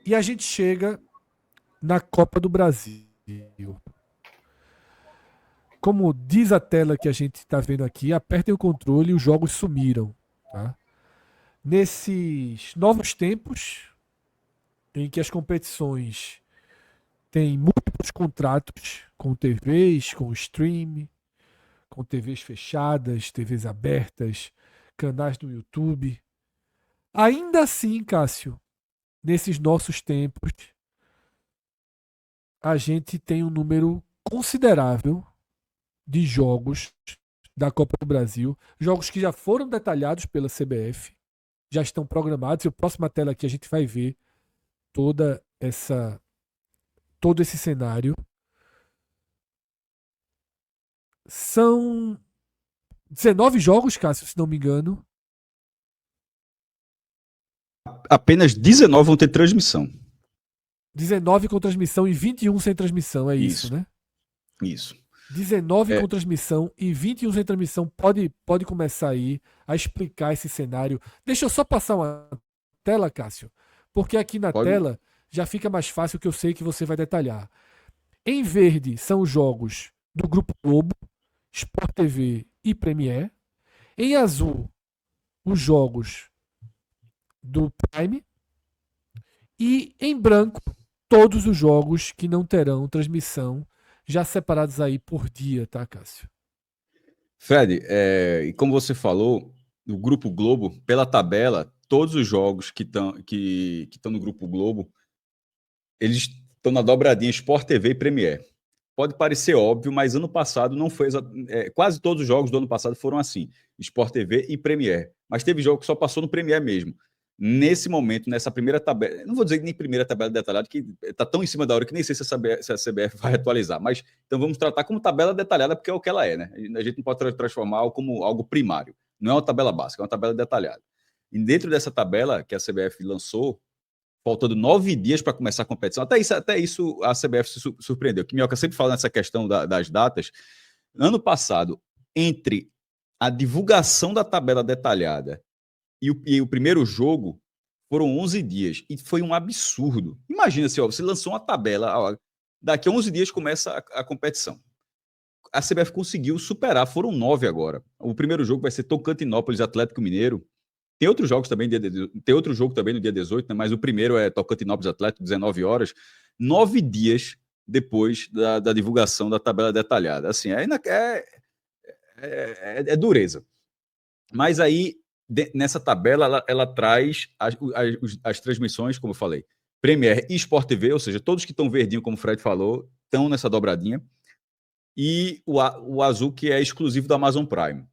E a gente chega na Copa do Brasil. Como diz a tela que a gente está vendo aqui, apertem o controle e os jogos sumiram. Tá? Nesses novos tempos, em que as competições têm múltiplos contratos com TVs, com stream, com TVs fechadas, TVs abertas, canais do YouTube. Ainda assim, Cássio, nesses nossos tempos, a gente tem um número considerável de jogos da Copa do Brasil, jogos que já foram detalhados pela CBF, já estão programados, e a próxima tela aqui a gente vai ver toda essa todo esse cenário. São 19 jogos, Cássio, se não me engano. Apenas 19 vão ter transmissão. 19 com transmissão e 21 sem transmissão, é isso, né? Isso. 19 com transmissão e 21 sem transmissão. Pode começar aí a explicar esse cenário. Deixa eu só passar uma tela, Cássio, porque aqui na tela já fica mais fácil, que eu sei que você vai detalhar. Em verde são os jogos do Grupo Globo, Sport TV e Premiere. Em azul, os jogos do Prime. E em branco, todos os jogos que não terão transmissão, já separados aí por dia, tá, Cássio? Fred, e como você falou, no Grupo Globo, pela tabela, todos os jogos que estão no Grupo Globo, eles estão na dobradinha Sport TV e Premiere. Pode parecer óbvio, mas ano passado não foi quase todos os jogos do ano passado foram assim, Sport TV e Premiere. Mas teve jogo que só passou no Premiere mesmo. Nesse momento, nessa primeira tabela, não vou dizer nem primeira tabela detalhada, que está tão em cima da hora que nem sei se a CBF vai atualizar, mas então vamos tratar como tabela detalhada, porque é o que ela é, né? A gente não pode transformar como algo primário. Não é uma tabela básica, é uma tabela detalhada. E dentro dessa tabela que a CBF lançou, faltando 9 dias para começar a competição, até isso a CBF se surpreendeu. Que Minhoca sempre fala nessa questão das datas. Ano passado, entre a divulgação da tabela detalhada e o primeiro jogo, foram 11 dias. E foi um absurdo. Imagina se você lançou uma tabela, daqui a 11 dias começa a competição. A CBF conseguiu superar, foram 9 agora. O primeiro jogo vai ser Tocantinópolis Atlético Mineiro. Tem outros jogos também, tem outro jogo também no dia 18, né? Mas o primeiro é Tocantinópolis Atlético, 19 horas. 9 dias depois da divulgação da tabela detalhada. Assim, é dureza. Mas aí, nessa tabela, ela traz as transmissões, como eu falei, Premiere e Sport TV, ou seja, todos que estão verdinho, como o Fred falou, estão nessa dobradinha. E o azul, que é exclusivo do Amazon Prime.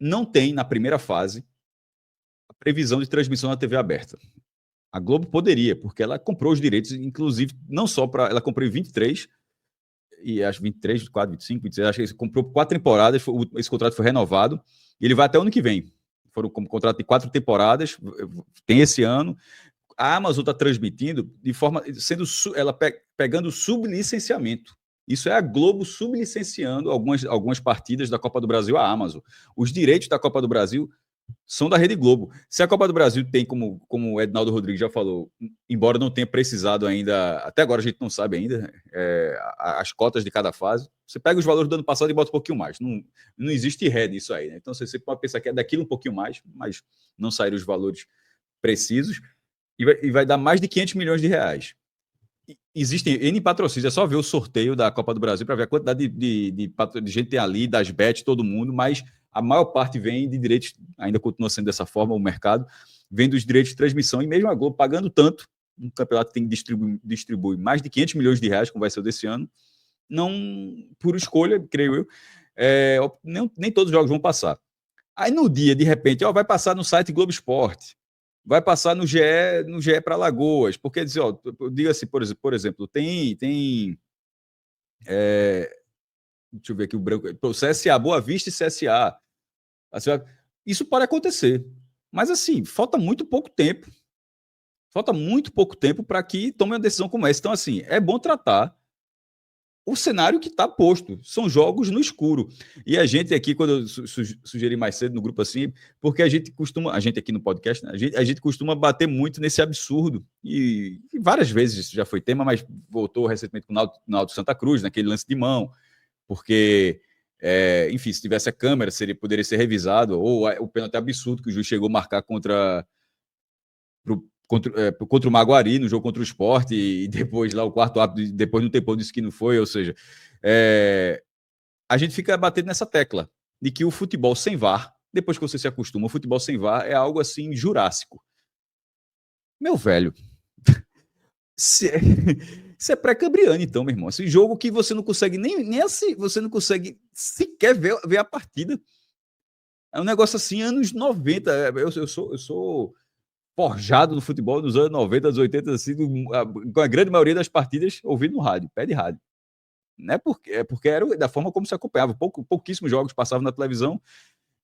Não tem, na primeira fase, a previsão de transmissão na TV aberta. A Globo poderia, porque ela comprou os direitos, inclusive, não só para... Ela comprou em 23, e acho 23, 24, 25, 26, acho que comprou 4 temporadas, esse contrato foi renovado, e ele vai até o ano que vem. Foram como contrato de 4 temporadas, tem esse ano. A Amazon está transmitindo de forma... ela pegando sublicenciamento. Isso é a Globo sublicenciando algumas partidas da Copa do Brasil à Amazon. Os direitos da Copa do Brasil são da Rede Globo. Se a Copa do Brasil tem, como o Ednaldo Rodrigues já falou, embora não tenha precisado ainda, até agora a gente não sabe ainda, as cotas de cada fase, você pega os valores do ano passado e bota um pouquinho mais. Não existe ré nisso aí, né? Então você pode pensar que é daquilo um pouquinho mais, mas não saíram os valores precisos, e vai dar mais de 500 milhões de reais. Existem N patrocínios, é só ver o sorteio da Copa do Brasil para ver a quantidade de gente que tem ali, das bets, todo mundo, mas a maior parte vem de direitos, ainda continua sendo dessa forma o mercado, vem dos direitos de transmissão, e mesmo a Globo pagando tanto, um campeonato que distribui mais de 500 milhões de reais, como vai ser o desse ano, não, por escolha, creio eu, nem todos os jogos vão passar. Aí no dia, de repente, vai passar no site Globo Esporte, vai passar no GE para Alagoas, porque dizer, eu digo assim, por exemplo, tem deixa eu ver aqui o branco, CSA, Boa Vista e CSA. Assim, isso pode acontecer, mas assim, falta muito pouco tempo para que tome uma decisão como essa. Então assim, é bom tratar o cenário que está posto. São jogos no escuro. E a gente aqui, quando eu sugeri mais cedo no grupo assim, porque a gente aqui no podcast, né, a gente costuma bater muito nesse absurdo. E várias vezes isso já foi tema, mas voltou recentemente com o Náutico Santa Cruz, naquele lance de mão, porque, enfim, se tivesse a câmera, poderia ser revisado, ou o pênalti absurdo que o juiz chegou a marcar contra o Maguari, no jogo contra o Sport, e depois lá o quarto árbitro, depois no tempo disse que não foi, ou seja, a gente fica batendo nessa tecla de que o futebol sem VAR, depois que você se acostuma, o futebol sem VAR é algo assim jurássico. Meu velho, isso é pré-cambriano, então, meu irmão. Esse jogo que você não consegue nem assim, você não consegue sequer ver a partida. É um negócio assim, anos 90. Eu sou forjado no futebol dos anos 90, dos 80, assim, com a grande maioria das partidas ouvindo no rádio, pé de rádio. Não é porque era da forma como se acompanhava. Pouquíssimos jogos passavam na televisão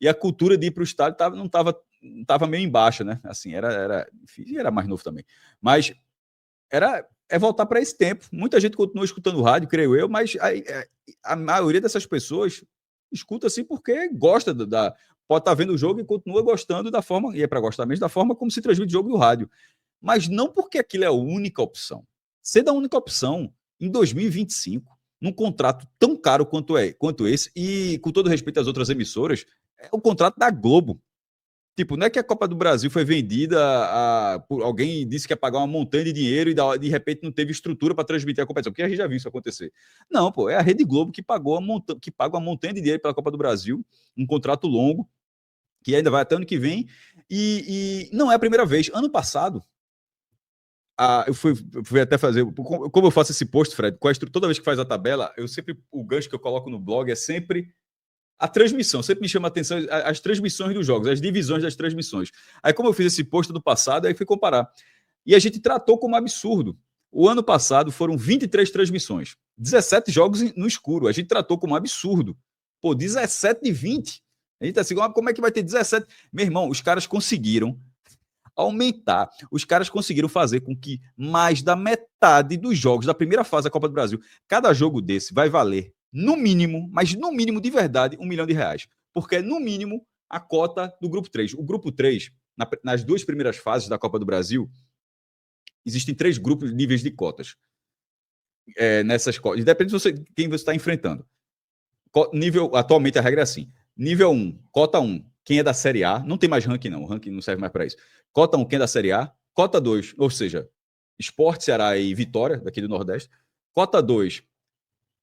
e a cultura de ir para o estádio não estava meio embaixo, né? Assim, enfim, era mais novo também. Mas é voltar para esse tempo. Muita gente continua escutando rádio, creio eu, mas a maioria dessas pessoas escuta assim porque gosta pode estar vendo o jogo e continua gostando da forma, e é para gostar mesmo, da forma como se transmite o jogo no rádio. Mas não porque aquilo é a única opção. Ser a única opção em 2025, num contrato tão caro quanto esse, e com todo respeito às outras emissoras, é o contrato da Globo. Tipo, não é que a Copa do Brasil foi vendida por alguém disse que ia pagar uma montanha de dinheiro e de repente não teve estrutura para transmitir a competição, porque a gente já viu isso acontecer. Não, pô, é a Rede Globo que paga uma montanha de dinheiro pela Copa do Brasil, um contrato longo, que ainda vai até ano que vem, e não é a primeira vez. Ano passado, eu fui até fazer, como eu faço esse post, Fred, toda vez que faz a tabela, o gancho que eu coloco no blog é sempre a transmissão, sempre me chama a atenção as transmissões dos jogos, as divisões das transmissões. Aí, como eu fiz esse post do passado, aí fui comparar. E a gente tratou como absurdo. O ano passado foram 23 transmissões, 17 jogos no escuro. A gente tratou como absurdo. Pô, 17 de 20. A gente tá assim, como é que vai ter 17? Meu irmão, os caras conseguiram aumentar. Os caras conseguiram fazer com que mais da metade dos jogos da primeira fase da Copa do Brasil, cada jogo desse vai valer no mínimo, mas no mínimo de verdade, R$1 milhão. Porque é no mínimo a cota do Grupo 3. O Grupo 3, nas duas primeiras fases da Copa do Brasil, existem 3 grupos, níveis de cotas. Nessas cotas. Depende de quem você está enfrentando. Atualmente a regra é assim. Nível 1, cota 1, quem é da Série A, não tem mais ranking não, o ranking não serve mais para isso. Cota 1, quem é da Série A. Cota 2, ou seja, Sport, Ceará e Vitória, daqui do Nordeste. Cota 2,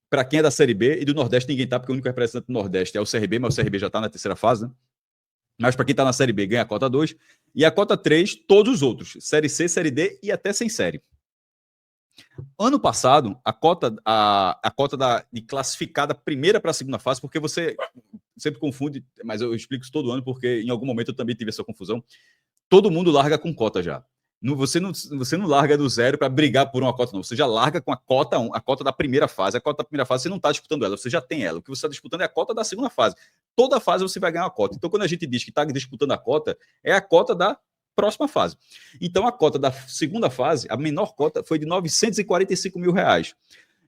para quem é da Série B, e do Nordeste ninguém tá, porque o único representante do Nordeste é o CRB, mas o CRB já está na terceira fase, né? Mas para quem está na Série B, ganha a cota 2. E a cota 3, todos os outros. Série C, Série D e até sem série. Ano passado, a cota de classificada primeira para a segunda fase, porque você sempre confunde, mas eu explico isso todo ano, porque em algum momento eu também tive essa confusão. Todo mundo larga com cota já. Você não larga do zero para brigar por uma cota, não. Você já larga com a cota 1, a cota da primeira fase. A cota da primeira fase você não está disputando ela, você já tem ela. O que você está disputando é a cota da segunda fase. Toda fase você vai ganhar uma cota. Então, quando a gente diz que está disputando a cota, é a cota da próxima fase. Então, a cota da segunda fase, a menor cota, foi de R$945 mil.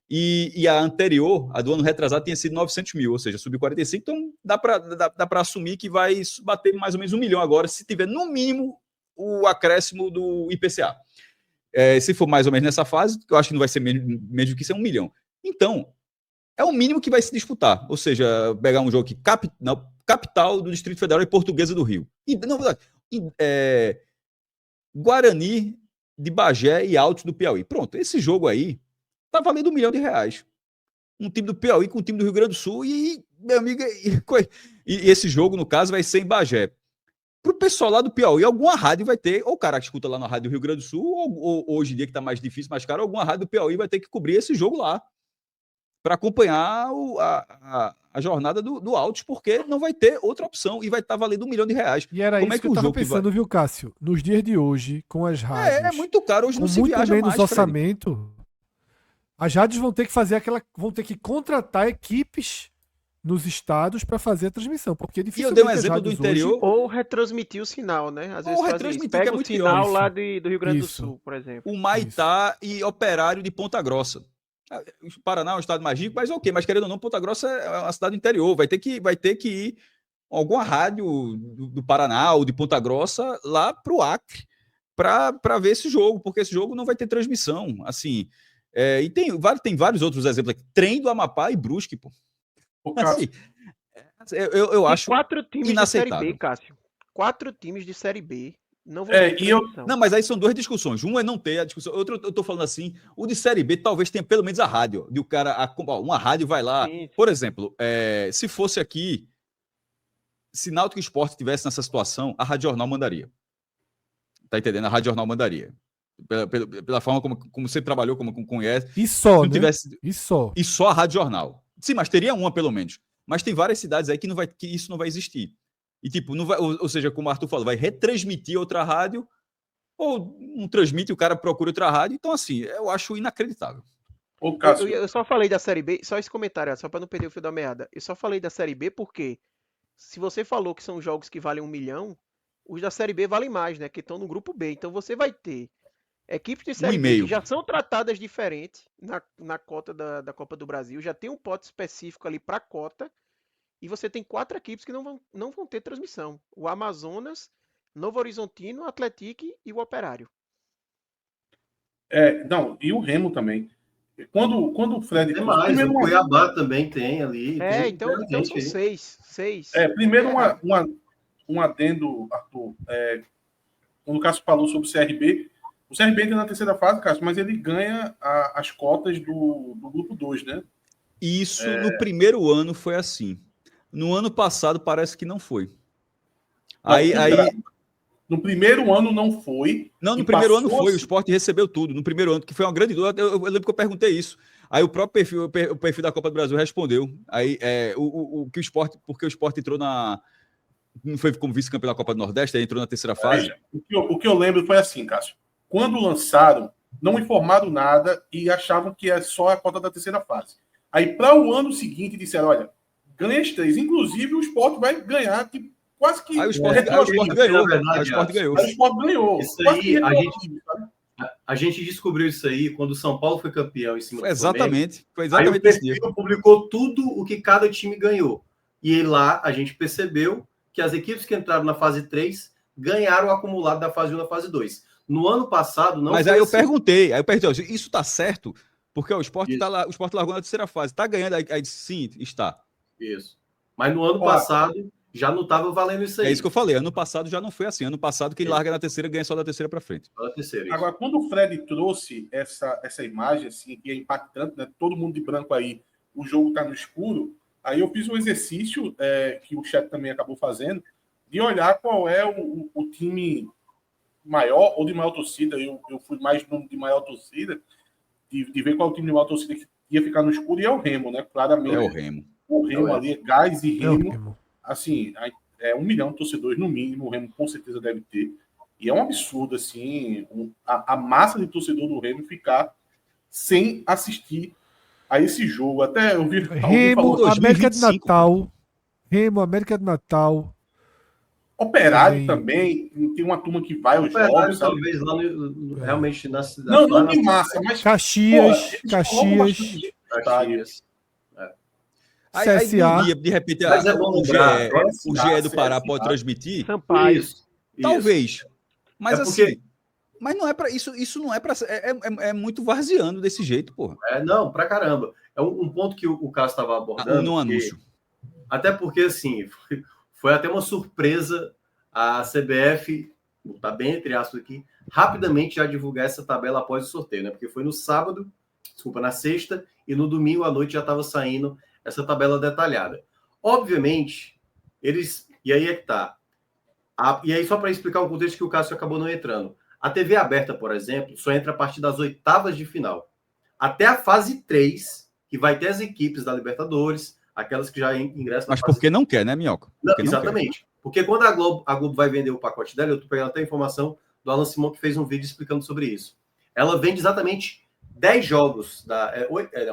E a anterior, a do ano retrasado, tinha sido 900 mil, ou seja, subiu 45. Então, dá para assumir que vai bater mais ou menos 1 milhão agora, se tiver no mínimo o acréscimo do IPCA. Se for mais ou menos nessa fase, eu acho que não vai ser menos do que ser 1 milhão. Então, é o mínimo que vai se disputar. Ou seja, pegar um jogo aqui, capital do Distrito Federal e Portuguesa do Rio. Guarani de Bagé e Altos do Piauí. Pronto, esse jogo aí tá valendo R$1 milhão. Um time do Piauí com um time do Rio Grande do Sul e, meu amigo, e esse jogo, no caso, vai ser em Bagé. Pro pessoal lá do Piauí, alguma rádio vai ter, ou o cara que escuta lá na rádio do Rio Grande do Sul, ou hoje em dia que tá mais difícil, mais caro, alguma rádio do Piauí vai ter que cobrir esse jogo lá para acompanhar a jornada do Altos, porque não vai ter outra opção e vai estar valendo R$1 milhão. E era Como isso é que eu tava pensando, viu, Cássio? Nos dias de hoje, com as rádios... É muito caro, hoje não se viaja mais, com muito menos orçamento, as rádios vão ter que contratar equipes nos estados para fazer a transmissão, porque dificilmente eu dei um exemplo do interior, ou retransmitir o sinal, né? Às vezes retransmitir, pega que é o sinal pior. lá do Rio Grande do Sul, por exemplo. O Maitá e Operário de Ponta Grossa. O Paraná é um estado mais rico, mas ok, mas querendo ou não, Ponta Grossa é uma cidade do interior, vai ter que ir alguma rádio do Paraná ou de Ponta Grossa lá para o Acre para ver esse jogo, porque esse jogo não vai ter transmissão, assim, e tem vários outros exemplos aqui, Trem do Amapá e Brusque, pô. Assim, eu acho 4 times de Série inaceitável. B, Cássio. 4 times de Série B não vão ter transmissão. Não, mas aí são duas discussões. Um é não ter a discussão. Outro, eu tô falando assim, o de Série B talvez tenha pelo menos a rádio. De o cara, uma rádio vai lá. Sim. Por exemplo, se fosse aqui, se Náutico Sport estivesse nessa situação, a Rádio Jornal mandaria. Tá entendendo? A Rádio Jornal mandaria. Pela forma como você trabalhou, como conhece. E só, se não né? tivesse, E só. E só a Rádio Jornal. Sim, mas teria uma pelo menos. Mas tem várias cidades aí que isso não vai existir. E tipo, não vai, ou seja, como o Arthur falou, vai retransmitir outra rádio, ou não transmite, o cara procura outra rádio. Então, assim, eu acho inacreditável. Ô, Cássio, Eu só falei da Série B, só esse comentário, só para não perder o fio da meada. Eu só falei da Série B porque, se você falou que são jogos que valem 1 milhão, os da Série B valem mais, né? Que estão no grupo B. Então você vai ter equipes de Série B que já são tratadas diferente na cota da Copa do Brasil, já tem um pote específico ali para cota, e você tem 4 equipes que não vão ter transmissão. O Amazonas, Novo Horizontino, Atlético e o Operário. não, e o Remo também. Quando o Fred... Tem mais, o Cuiabá também tem ali. Então são 6. Primeiro um adendo, Arthur. Quando o Cássio falou sobre o CRB, o CRB entra na terceira fase, Cássio, mas ele ganha as cotas do grupo 2, né? Isso no primeiro ano foi assim. No ano passado parece que não foi. No primeiro ano não foi. Não, no primeiro ano foi. O Sport recebeu tudo. No primeiro ano, que foi uma grande dúvida. Eu lembro que eu perguntei isso. Aí o próprio perfil da Copa do Brasil respondeu. Aí porque o Sport entrou não foi como vice-campeão da Copa do Nordeste, aí entrou na terceira fase. O que eu lembro foi assim, Cássio. Quando lançaram, não informaram nada e achavam que é só a cota da terceira fase. Aí, para o ano seguinte, disseram, olha, ganha as 3. Inclusive, o Sport vai ganhar quase que... Aí o Sport ganhou. O Sport ganhou. Isso aí, a gente descobriu isso aí quando o São Paulo foi campeão em cima do Flamengo. Foi exatamente aí o perfil publicou tudo o que cada time ganhou. E lá a gente percebeu que as equipes que entraram na fase 3 ganharam o acumulado da fase 1 na fase 2. No ano passado não Mas foi aí eu assim. perguntei, isso tá certo? Porque o Sport tá lá, o Sport largou na terceira fase, tá ganhando, aí disse, sim, está. Isso. Mas no ano passado já não estava valendo isso aí. É isso que eu falei, ano passado já não foi assim. Ano passado quem larga na terceira ganha só da terceira para frente. Agora, quando o Fred trouxe essa imagem, assim, que é impactante, né? Todo mundo de branco aí, o jogo tá no escuro, aí eu fiz um exercício que o chat também acabou fazendo, de olhar qual é o time maior ou de maior torcida. Eu fui mais no de maior torcida, de ver qual é o time de maior torcida que ia ficar no escuro, e é o Remo, né? Claramente. É o Remo. O Remo ali, Gás e Remo. Assim, 1 milhão de torcedores no mínimo, o Remo com certeza deve ter. E é um absurdo, assim, a massa de torcedor do Remo ficar sem assistir a esse jogo. Até eu vi... Remo, América de Natal. Remo, América de Natal. Operário também. Tem uma turma que vai aos jogos. Talvez lá realmente na cidade. Não tem massa, mas... Caxias. Aí de repente mas é bom lembrar, o GE do Pará pode transmitir. Sampaio. Isso. Talvez. Mas porque... assim... Mas não é para isso não é para é muito varzeando desse jeito, porra. Não, pra caramba. É um ponto que o Cássio estava abordando. No anúncio. Até porque, assim, foi até uma surpresa a CBF, tá bem entre aspas aqui, rapidamente já divulgar essa tabela após o sorteio, né? Porque foi na sexta, e no domingo à noite já estava saindo essa tabela detalhada. Obviamente, e aí é que tá. E aí, só para explicar o contexto que o Cássio acabou não entrando. A TV aberta, por exemplo, só entra a partir das oitavas de final. Até a fase 3, que vai ter as equipes da Libertadores, aquelas que já ingressam na Mas porque não quer, né, Minhoca? Exatamente. Porque quando a Globo vai vender o pacote dela, eu estou pegando até a informação do Alan Simon, que fez um vídeo explicando sobre isso. Ela vende exatamente 10 jogos,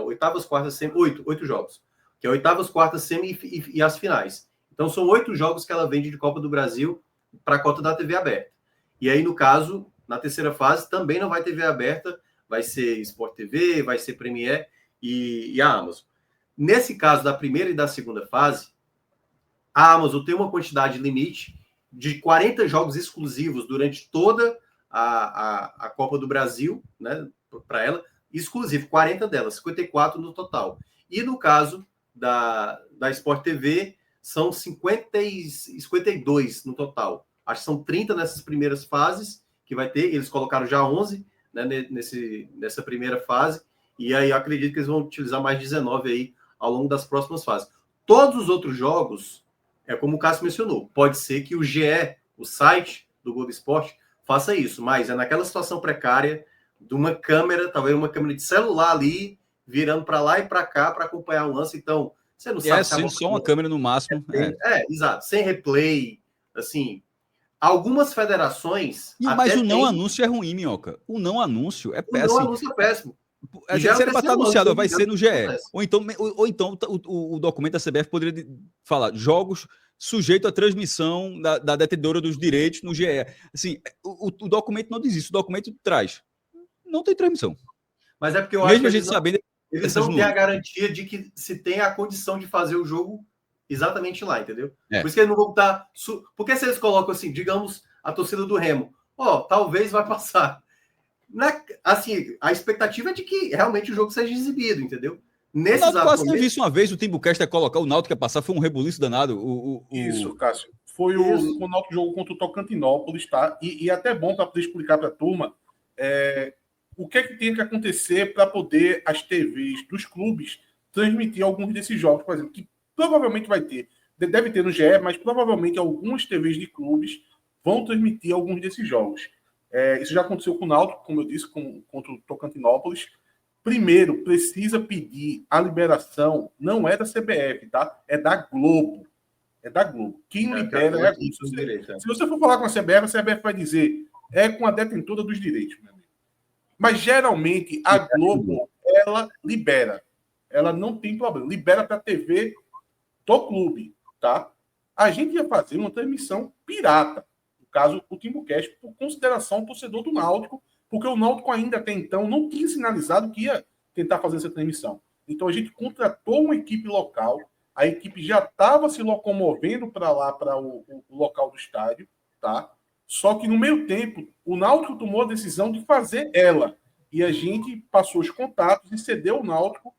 oitavas, quartas, semi, 8 jogos. Que é oitavas, quartas, semi e as finais. Então, são 8 jogos que ela vende de Copa do Brasil para a cota da TV aberta. E aí, no caso, na terceira fase, também não vai TV aberta, vai ser Sport TV, vai ser Premiere. e a Amazon. Nesse caso da primeira e da segunda fase, a Amazon tem uma quantidade limite de 40 jogos exclusivos durante toda a Copa do Brasil, né, para ela, exclusivo, 40 delas, 54 no total. E no caso da Sport TV, são 52 no total. Acho que são 30 nessas primeiras fases, que vai ter, eles colocaram já 11, né, nessa primeira fase, e aí eu acredito que eles vão utilizar mais 19 aí ao longo das próximas fases. Todos os outros jogos, como o Cássio mencionou, pode ser que o GE, o site do Globo Esporte, faça isso, mas é naquela situação precária de uma câmera, talvez uma câmera de celular ali, virando para lá e para cá para acompanhar o lance. Então, você não sabe... Sim, só uma câmera no máximo. Exato. Sem replay, assim... Algumas federações... Mas o não anúncio é ruim, Minhoca. O não anúncio é péssimo. O não anúncio é péssimo. Se era para estar anunciado, vai ser no GE. Ou então o documento da CBF poderia falar jogos sujeito à transmissão da detentora dos direitos no GE. Assim, o documento não diz isso. O documento traz. Não tem transmissão. Mas é porque eu mesmo acho que a gente sabendo... Eles não têm a garantia de que se tem a condição de fazer o jogo exatamente lá, entendeu? Por isso que eles não vão estar... Porque se eles colocam assim, digamos, a torcida do Remo, talvez vai passar. Assim, a expectativa é de que realmente o jogo seja exibido, entendeu? Nesse exato quase momento... visto uma vez o Timbucast colocar o Náutico ia passar, foi um rebuliço danado. Isso, Cássio. Foi o Náutico jogo contra o Tocantinópolis, tá? E até bom para poder explicar para a turma o que é que tem que acontecer para poder as TVs dos clubes transmitir alguns desses jogos, por exemplo, que provavelmente vai ter, deve ter no GE, mas provavelmente algumas TVs de clubes vão transmitir alguns desses jogos. Isso já aconteceu com o Náutico, como eu disse, contra o Tocantinópolis. Primeiro, precisa pedir a liberação, não é da CBF, tá? É da Globo. É da Globo. Quem libera é a Globo. Se você for falar com a CBF vai dizer com a detentora dos direitos, meu amigo. Mas, geralmente, a Globo, ela libera. Ela não tem problema. Libera para a TV do clube, tá? A gente ia fazer uma transmissão pirata. No caso, o Timbucast, por consideração ao torcedor do Náutico, porque o Náutico ainda até então não tinha sinalizado que ia tentar fazer essa transmissão. Então, a gente contratou uma equipe local, a equipe já estava se locomovendo para lá, para o local do estádio, tá? Só que, no meio tempo, o Náutico tomou a decisão de fazer ela. E a gente passou os contatos e cedeu ao Náutico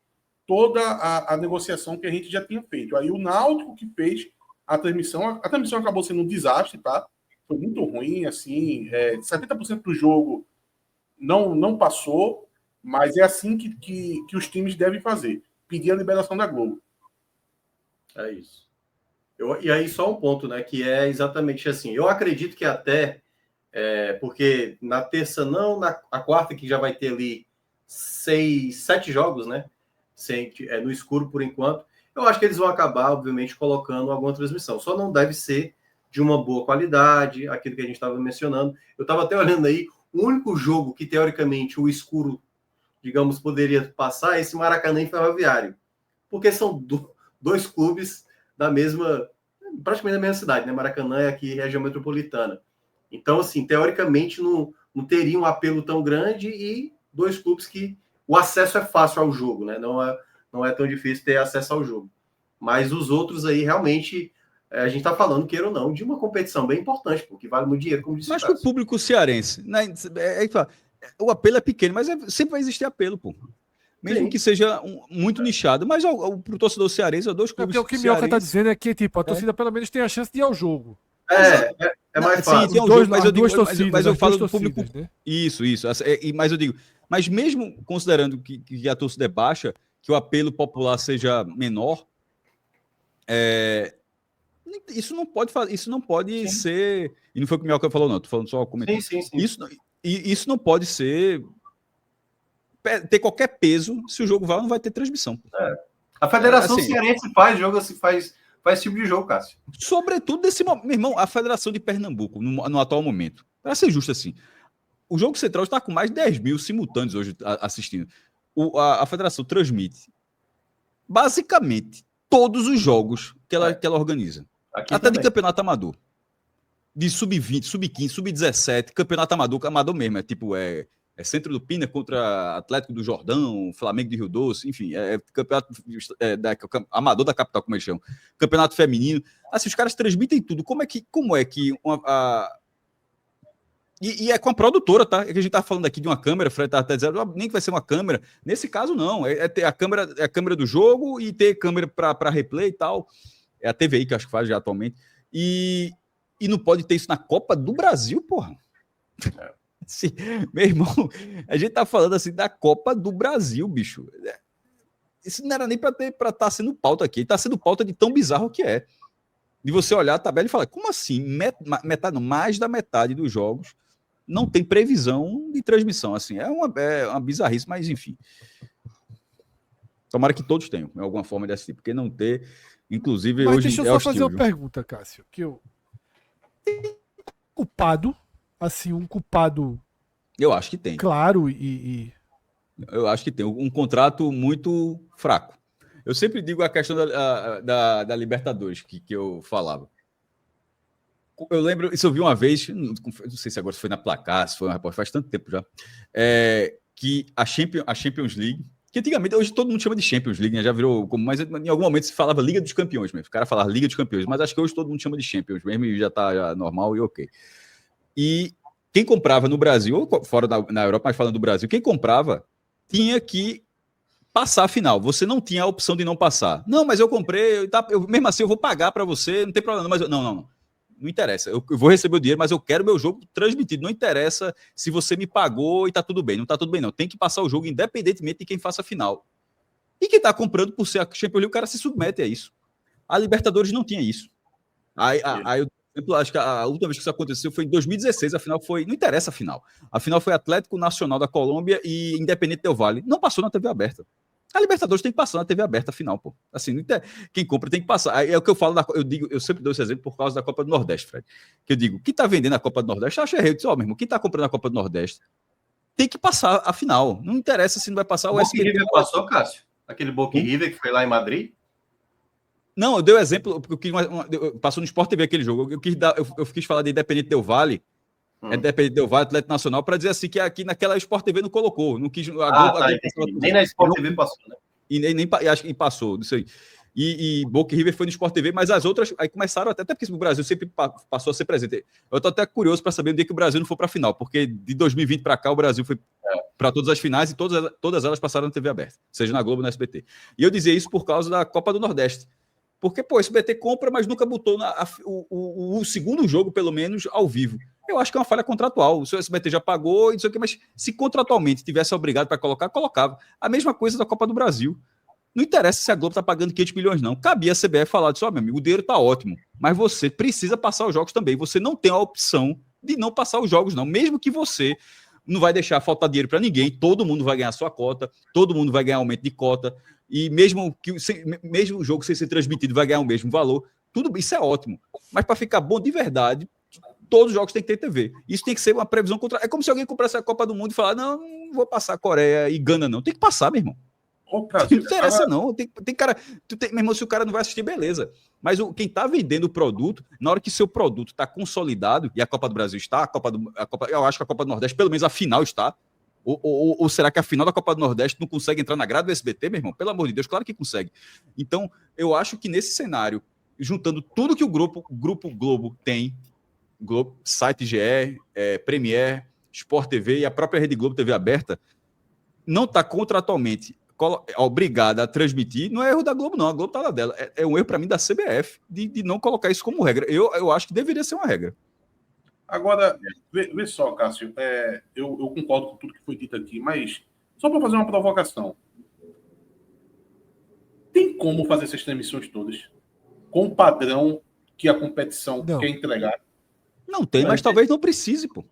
toda a negociação que a gente já tinha feito. Aí o Náutico que fez a transmissão. A transmissão acabou sendo um desastre, tá? Foi muito ruim, assim. 70% do jogo não passou, mas é assim que os times devem fazer. Pedir a liberação da Globo. É isso. E aí só um ponto, né? Que é exatamente assim. Eu acredito que até... porque na terça não, a quarta que já vai ter ali 7 jogos, né? No escuro por enquanto. Eu acho que eles vão acabar, obviamente, colocando alguma transmissão. Só não deve ser de uma boa qualidade, aquilo que a gente estava mencionando. Eu estava até olhando aí, o único jogo que, teoricamente, o escuro, digamos, poderia passar é esse Maracanã e Ferroviário. Porque são dois clubes praticamente da mesma cidade, né? Maracanã é aqui região metropolitana. Então, assim, teoricamente, não teria um apelo tão grande e 2 clubes que o acesso é fácil ao jogo, né? Não é tão difícil ter acesso ao jogo. Mas os outros aí, realmente, a gente está falando, queira ou não, de uma competição bem importante, porque vale muito dinheiro, como disse. Mas para o público cearense, né? O apelo é pequeno, mas sempre vai existir apelo, pô. Mesmo que seja muito nichado, mas para o torcedor cearense, é 2 clubes. Porque o que o Minhoca está dizendo é que tipo, a torcida pelo menos tem a chance de ir ao jogo. É mais fácil. Sim, tem um jogo, mas eu falo do torcidas, público. Né? Isso. Mas eu digo, mas mesmo considerando que a torcida é baixa, que o apelo popular seja menor, isso não pode ser. E não foi o que o Minhoca falou, não. Estou falando só comentário. Sim. Isso não pode ter qualquer peso se o jogo vai ou não vai ter transmissão. A Federação Cearense faz jogo assim, faz tipo de jogo, Cássio. Sobretudo desse momento. Meu irmão, a Federação de Pernambuco, no atual momento, para ser justo assim, o Jogo Central está com mais de 10 mil simultâneos hoje assistindo. A Federação transmite basicamente todos os jogos que ela organiza. Aqui até também. de campeonato amador. De sub-20, sub-15, sub-17, campeonato amador mesmo. Centro do Pina contra Atlético do Jordão, Flamengo de Rio Doce, enfim, campeonato amador da capital, como eles chamam, campeonato feminino. Assim, os caras transmitem tudo. Como é que E é com a produtora, tá? É que a gente tá falando aqui de uma câmera, o Fred tá até dizendo, nem que vai ser uma câmera. Nesse caso, não. É ter a câmera do jogo e ter câmera para replay e tal. É a TVI que acho que faz já atualmente. E não pode ter isso na Copa do Brasil, porra. Assim, meu irmão, a gente tá falando assim da Copa do Brasil, bicho. Isso não era nem para estar sendo pauta aqui. Tá sendo pauta de tão bizarro que é. De você olhar a tabela e falar, como assim? Mais da metade dos jogos não tem previsão de transmissão. Assim, é uma bizarrice, mas enfim. Tomara que todos tenham alguma forma de assistir, porque não ter, inclusive, mas hoje deixa eu só fazer uma pergunta, Cássio. Tem culpado, assim, um culpado. Eu acho que tem. Claro Eu acho que tem um contrato muito fraco. Eu sempre digo a questão da Libertadores, que eu falava. Eu lembro, isso eu vi uma vez, não sei se agora foi na Placar, se foi uma repórter, faz tanto tempo já, que a Champions League, que antigamente, hoje todo mundo chama de Champions League, né, já virou, mas em algum momento se falava Liga dos Campeões mesmo, o cara falava Liga dos Campeões, mas acho que hoje todo mundo chama de Champions mesmo e já tá normal e ok. E quem comprava no Brasil, ou fora na Europa, mas falando do Brasil, quem comprava tinha que passar a final. Você não tinha a opção de não passar. Não, mas eu comprei, mesmo assim eu vou pagar para você, não tem problema. Mas não interessa. Eu vou receber o dinheiro, mas eu quero meu jogo transmitido. Não interessa se você me pagou e tá tudo bem. Não tá tudo bem, não. Tem que passar o jogo independentemente de quem faça a final. E quem tá comprando por ser a Champions League, o cara se submete a isso. A Libertadores não tinha isso. Aí eu acho que a última vez que isso aconteceu foi em 2016. A final foi... Não interessa a final. A final foi Atlético Nacional da Colômbia e Independente Del Valle. Não passou na TV aberta. A Libertadores tem que passar na TV aberta final, pô. Assim, quem compra tem que passar. É o que eu falo, eu sempre dou esse exemplo por causa da Copa do Nordeste, Fred. Que eu digo, quem tá vendendo a Copa do Nordeste, eu acho errado. Eu disse, meu irmão, quem tá comprando a Copa do Nordeste tem que passar a final. Não interessa se não vai passar o SBT. River passou, Cássio? Aquele Boca River que foi lá em Madrid? Não, eu dei o exemplo, porque passou no Sport TV aquele jogo. Eu quis falar de Independente Del Valle. Independente Del Valle, Atlético Nacional, para dizer assim que aqui naquela Sport TV não colocou. Não quis, nem na Sport TV passou, né? E acho que passou, isso aí. E Boca River foi no Sport TV, mas as outras aí começaram até porque o Brasil sempre passou a ser presente. Eu tô até curioso para saber onde é que o Brasil não foi para a final, porque de 2020 para cá o Brasil foi para todas as finais e todas elas passaram na TV aberta, seja na Globo ou na SBT. E eu dizia isso por causa da Copa do Nordeste. Porque, pô, esse SBT compra, mas nunca botou o segundo jogo, pelo menos, ao vivo. Eu acho que é uma falha contratual. O seu SBT já pagou e não sei o quê, mas se contratualmente tivesse obrigado para colocar, colocava. A mesma coisa da Copa do Brasil. Não interessa se a Globo está pagando 500 milhões, não. Cabia a CBF falar disso, meu amigo, o dinheiro está ótimo, mas você precisa passar os jogos também. Você não tem a opção de não passar os jogos, não. Mesmo que você não vai deixar faltar dinheiro para ninguém, todo mundo vai ganhar sua cota, todo mundo vai ganhar aumento de cota, e mesmo o jogo sem ser transmitido vai ganhar o mesmo valor. Tudo isso é ótimo. Mas para ficar bom de verdade, todos os jogos têm que ter TV. Isso tem que ser uma previsão contra. É como se alguém comprasse a Copa do Mundo e falar: não vou passar Coreia e Gana, não. Tem que passar, meu irmão. Não interessa, não. Tem cara. Meu irmão, se o cara não vai assistir, beleza. Mas quem está vendendo o produto, na hora que seu produto está consolidado, e a Copa do Brasil está, eu acho que a Copa do Nordeste, pelo menos a final está. Ou será que a final da Copa do Nordeste não consegue entrar na grade do SBT, meu irmão? Pelo amor de Deus, claro que consegue. Então, eu acho que nesse cenário, juntando tudo que o Grupo Globo tem, site GE, Premier, Sport TV e a própria Rede Globo TV aberta, não está contratualmente obrigada a transmitir, não é erro da Globo, não. A Globo está lá dela. É um erro, para mim, da CBF de não colocar isso como regra. Eu acho que deveria ser uma regra. Agora, vê só, Cássio, eu concordo com tudo que foi dito aqui, mas só para fazer uma provocação. Tem como fazer essas transmissões todas com o padrão que a competição quer entregar? Não tem, mas talvez não precise, pô.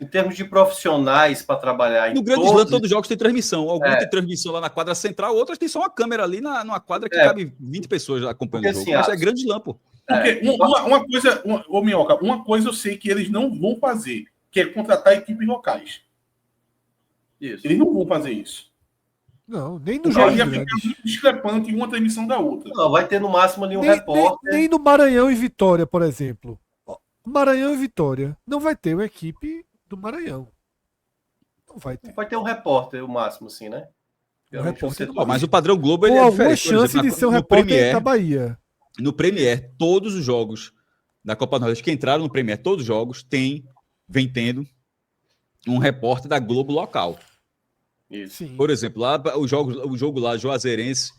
Em termos de profissionais para trabalhar no Grande Slam, todos os jogos têm transmissão. Alguns têm transmissão lá na quadra central, outras têm só uma câmera ali numa quadra que cabe 20 pessoas acompanhando o jogo. Assim, mas é Grande Slam, pô. Porque Minhoca, uma coisa eu sei que eles não vão fazer, que é contratar equipes locais. Isso. Eles não vão fazer isso. Não, nem no jogo ia ficar muito discrepante uma transmissão da outra. Não, vai ter no máximo ali um repórter. Nem no Maranhão e Vitória, por exemplo. Maranhão e Vitória não vai ter uma equipe do Maranhão. Não vai ter. Pode ter um repórter, o máximo, assim, né? Geralmente repórter você- Ó, mas o padrão Globo ele Com é alguma diferente. Por chance exemplo, de ser um no repórter Premier, da Bahia. no Premier, todos os jogos da Copa do Nordeste que entraram no Premier, todos os jogos vem tendo um repórter da Globo local. Isso. Sim. Por exemplo, lá o jogo lá, Juazeirense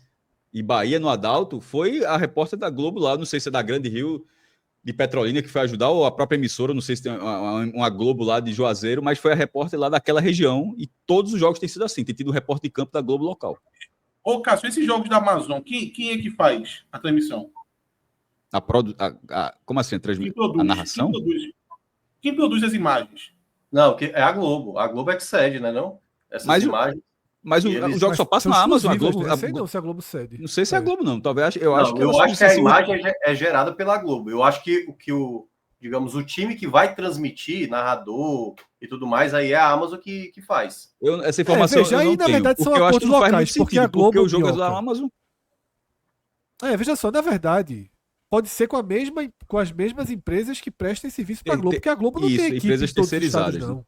e Bahia no Adalto, foi a repórter da Globo lá, não sei se é da Grande Rio de Petrolina que foi ajudar, ou a própria emissora, não sei se tem uma Globo lá de Juazeiro, mas foi a repórter lá daquela região, e todos os jogos têm sido assim, tem tido repórter de campo da Globo local. Ô, Cássio, esses jogos da Amazon, quem é que faz a transmissão? Como assim? Quem produz? A narração? Quem produz as imagens? Não, é a Globo. A Globo é que cede, né? Não? Essas Mas imagens. Mas E os eles- jogos só passam na Amazon. A Globo, Não sei não se a Globo cede. não sei se é a Globo, não. Talvez eu Não, acho que eu ela acho que a imagem é gerada pela Globo. Eu acho que digamos, o time que vai transmitir, narrador e tudo mais, aí é a Amazon que faz. Essa informação veja, eu aí, não na tenho, verdade, são porque eu acho que acordos não faz locais, muito porque a sentido, Globo porque o jogo é Bioca. da Amazon. Veja só, na verdade, pode ser com as mesmas empresas que prestam serviço para a Globo, porque a Globo não Isso, tem equipe empresas em todos os terceirizadas, estados, né? não.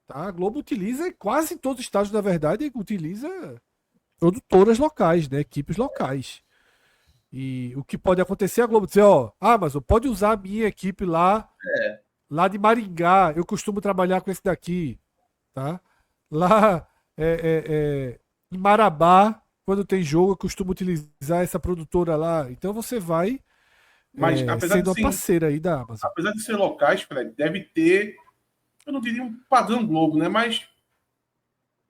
Tá? A Globo utiliza, quase em todos os estados, na verdade, utiliza produtoras locais, né? Equipes locais. E o que pode acontecer é a Globo dizer, ó, Amazon, pode usar a minha equipe lá de Maringá, eu costumo trabalhar com esse daqui, tá? Lá em Marabá, quando tem jogo, eu costumo utilizar essa produtora lá. Então você vai Mas, apesar sendo de uma ser, parceira aí da Amazon. apesar de ser locais, Fred, deve ter, eu não diria um padrão Globo, né? Mas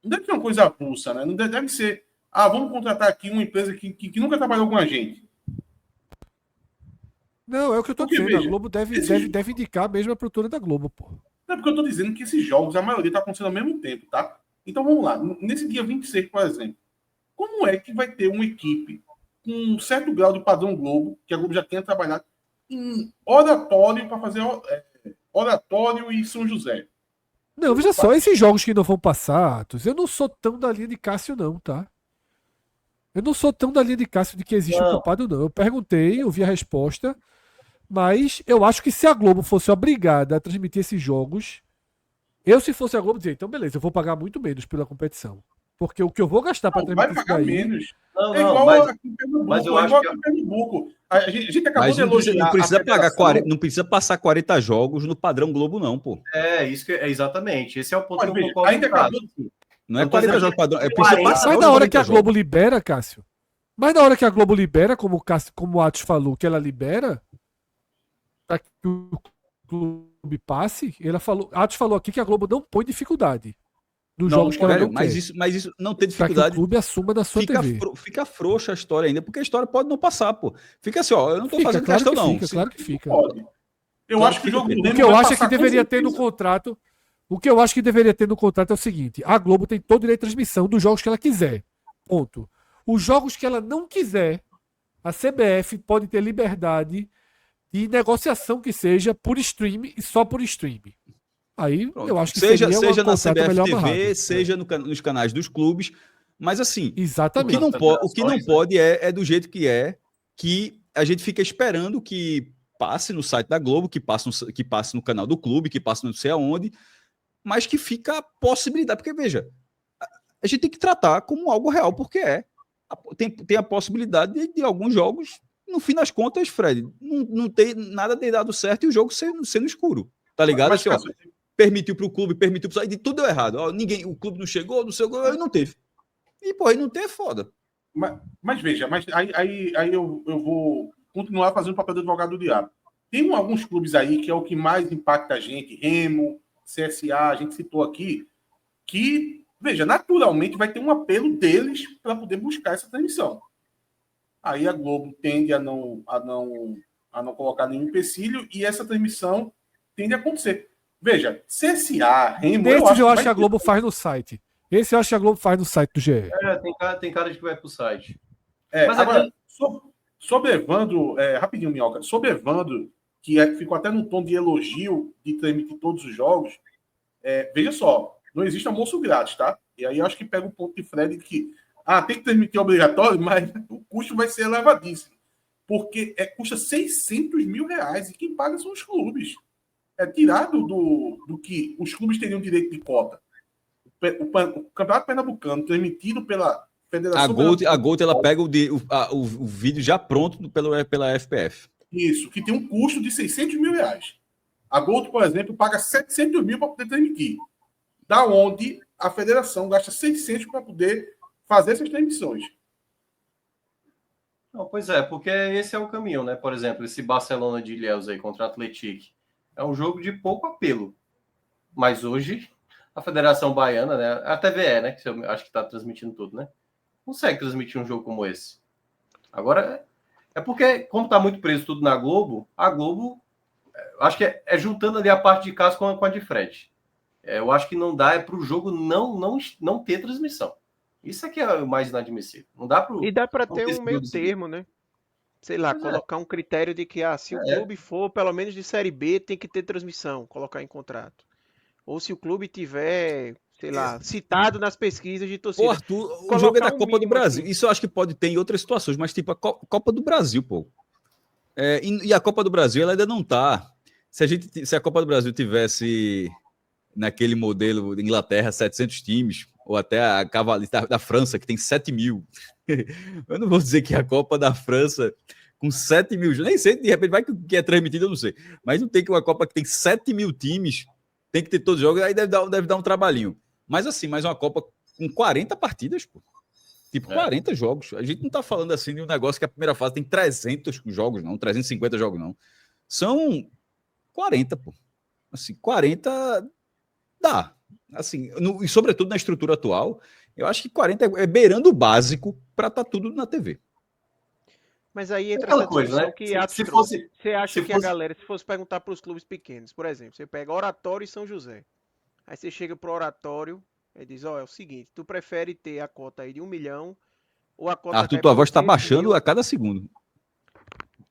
não deve ter uma coisa avulsa, né? Não deve ser, vamos contratar aqui uma empresa que nunca trabalhou com a gente. Não, é o que eu tô Porque, dizendo. A veja, Globo deve indicar mesmo a produtora da Globo, pô. Não é porque eu estou dizendo que esses jogos, a maioria está acontecendo ao mesmo tempo, tá? Então vamos lá. Nesse dia 26, por exemplo, como é que vai ter uma equipe com um certo grau de padrão Globo, que a Globo já tenha trabalhado, em oratório para fazer oratório e São José? Não, veja só, esses jogos que não vão passar, Atos, eu não sou tão da linha de Cássio, não, tá? Eu não sou tão da linha de Cássio de que existe um culpado, não. Eu perguntei, eu vi a resposta, mas eu acho que se a Globo fosse obrigada a transmitir esses jogos, se fosse a Globo, dizia, então beleza, eu vou pagar muito menos pela competição. Porque o que eu vou gastar para transmitir vai pagar isso daí... menos. Não, É igual aqui em Pernambuco. mas eu acho que aqui em Pernambuco. A gente acabou Mas de elogiar. não precisa a pagar federação. não precisa passar 40 jogos no padrão Globo, não, pô. isso que é exatamente. Esse é o ponto Olha, que eu veja, concordo. ainda com o Cássio. acabou- Não é Eu tô 40 dizendo jogos que padrão. É precisa 40, passar Mas os na hora 40 que a jogos. Globo libera, Cássio, mas na hora que a Globo libera, como o Atos falou, que ela libera, para que o clube passe, Atos falou aqui que a Globo não põe dificuldade nos Não, jogos que ela Velho, não mas quer. isso não tem Para que o dificuldade. clube assuma na sua TV. Fica frouxa a história ainda, porque a história pode não passar, pô. Fica assim, ó, eu não tô Fica, fazendo claro questão, que não. fica, claro que fica. Pode. Eu Claro acho que que o jogo fica. do O Grêmio que eu vai acho é que passar com deveria ter no certeza. contrato. O que eu acho que deveria ter no contrato é o seguinte: a Globo tem todo o direito de transmissão dos jogos que ela quiser. Ponto. Os jogos que ela não quiser, a CBF pode ter liberdade de negociação que seja por stream e só por stream. Aí Pronto. eu acho que seja seria na contrato CBF melhor TV, amarrado. seja nos canais dos clubes, mas assim, o que Exatamente. não pode é do jeito que a gente fica esperando que passe no site da Globo, que passe no canal do clube, que passe não sei aonde, mas que fica a possibilidade, porque veja, a gente tem que tratar como algo real, porque tem a possibilidade de alguns jogos, no fim das contas, Fred, não tem nada de dado certo e o jogo sendo escuro, tá ligado? Mas, Assim, ó, Cássio, permitiu para o clube, e de tudo deu errado. Ó, o clube não chegou, não sei o que, não teve. E, pô, aí não tem é foda. mas veja, aí eu vou continuar fazendo o papel do advogado do diabo. Tem alguns clubes aí que é o que mais impacta a gente, Remo, CSA, a gente citou aqui, que, veja, naturalmente vai ter um apelo deles para poder buscar essa transmissão. Aí a Globo tende a não colocar nenhum empecilho e essa transmissão tende a acontecer. Veja, CSA, Remo... Desses eu acho vai que a ter- Globo faz no site. Esse eu acho que a Globo faz no site do GE. Tem cara de que vai pro site. Mas agora, sobre Evandro, rapidinho, Minhoca, sobre Evandro, que ficou até no tom de elogio de transmitir todos os jogos, veja só, não existe almoço grátis, tá? E aí eu acho que pega o ponto de Fred que tem que transmitir obrigatório, mas o custo vai ser elevadíssimo. Porque custa R$600 mil e quem paga são os clubes. É tirado do que os clubes teriam direito de cota. o Campeonato Pernambucano transmitido pela Federação A Gold ela pega o vídeo já pronto pela FPF. Isso, que tem um custo de R$600 mil. A Gold, por exemplo, paga 700 mil para poder transmitir. Da onde a federação gasta 600 para poder fazer essas transmissões. Não, pois é, porque esse é o caminho, né? Por exemplo, esse Barcelona de Ilhéus aí contra o Atlético é um jogo de pouco apelo. Mas hoje, a Federação Baiana, né? A TVE, né? Que eu acho que está transmitindo tudo, né? Consegue transmitir um jogo como esse. Agora, é porque, como está muito preso tudo na Globo, a Globo, acho que é juntando ali a parte de casa com a de frente. Eu acho que não dá para o jogo não ter transmissão. Isso é que é o mais inadmissível. Não dá para. E dá para ter um meio termo, né? Sei lá, colocar um critério de que se o clube for pelo menos de Série B, tem que ter transmissão, colocar em contrato. Ou se o clube tiver, sei lá, citado nas pesquisas de torcida. Pô, Arthur, o jogo é da Copa do Brasil. Assim. Isso eu acho que pode ter em outras situações, mas tipo a Copa do Brasil, pô. E a Copa do Brasil ela ainda não tá. Se a Copa do Brasil tivesse naquele modelo de Inglaterra, 700 times, ou até a Cavalista da França, que tem 7 mil. Eu não vou dizer que a Copa da França, com 7 mil, nem sei, de repente vai que é transmitido, eu não sei. Mas não tem que uma Copa que tem 7 mil times, tem que ter todos os jogos, aí deve dar um trabalhinho. Mas assim, mais uma Copa com 40 partidas, pô. Tipo, 40 jogos. A gente não tá falando assim de um negócio que a primeira fase tem 300 jogos, não, 350 jogos, não. São 40, pô. Assim, 40 dá. Assim, e sobretudo na estrutura atual, eu acho que 40 é beirando o básico para estar tudo na TV. Mas aí entra aquela essa coisa, né? Que você acha que a galera, se fosse perguntar para os clubes pequenos, por exemplo, você pega Oratório e São José. Aí você chega pro Oratório e diz, é o seguinte, tu prefere ter a cota aí de 1 milhão ou a cota... Arthur, tua voz está baixando a cada segundo.